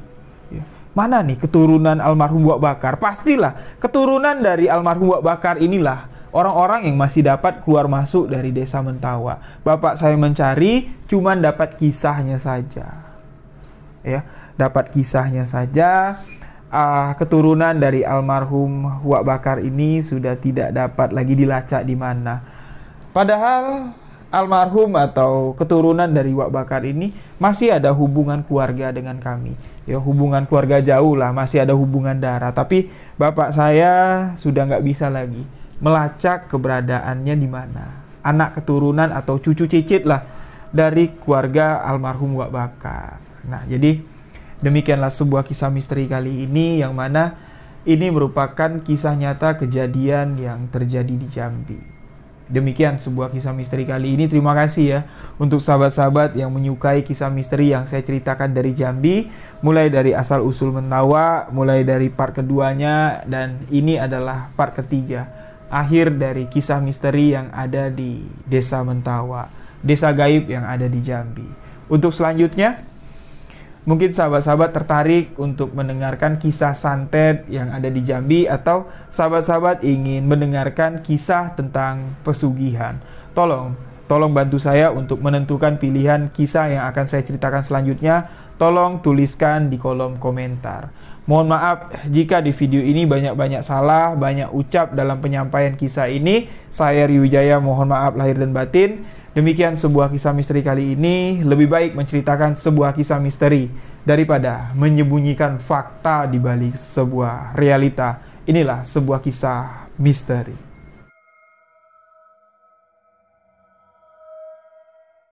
mana nih keturunan almarhum Wak Bakar. Pastilah keturunan dari almarhum Wak Bakar inilah orang-orang yang masih dapat keluar masuk dari desa Mentawa. Bapak saya mencari, cuman dapat kisahnya saja. Ya, dapat kisahnya saja. Keturunan dari almarhum Wak Bakar ini sudah tidak dapat lagi dilacak di mana. Padahal almarhum atau keturunan dari Wak Bakar ini masih ada hubungan keluarga dengan kami. Ya, hubungan keluarga jauh lah, masih ada hubungan darah. Tapi bapak saya sudah nggak bisa lagi melacak keberadaannya di mana. Anak keturunan atau cucu cicit lah dari keluarga almarhum Wak Bakar. Nah, jadi demikianlah sebuah kisah misteri kali ini, yang mana ini merupakan kisah nyata kejadian yang terjadi di Jambi. Demikian sebuah kisah misteri kali ini. Terima kasih ya untuk sahabat-sahabat yang menyukai kisah misteri yang saya ceritakan dari Jambi, mulai dari asal usul Mentawa, mulai dari part keduanya, dan ini adalah part ketiga, akhir dari kisah misteri yang ada di Desa Mentawa, desa gaib yang ada di Jambi. Untuk selanjutnya, mungkin sahabat-sahabat tertarik untuk mendengarkan kisah santet yang ada di Jambi, atau sahabat-sahabat ingin mendengarkan kisah tentang pesugihan. Tolong bantu saya untuk menentukan pilihan kisah yang akan saya ceritakan selanjutnya. Tolong tuliskan di kolom komentar. Mohon maaf jika di video ini banyak salah, banyak ucap dalam penyampaian kisah ini. Saya Riwijaya mohon maaf lahir dan batin. Demikian sebuah kisah misteri kali ini. Lebih baik menceritakan sebuah kisah misteri daripada menyembunyikan fakta di balik sebuah realita. Inilah sebuah kisah misteri.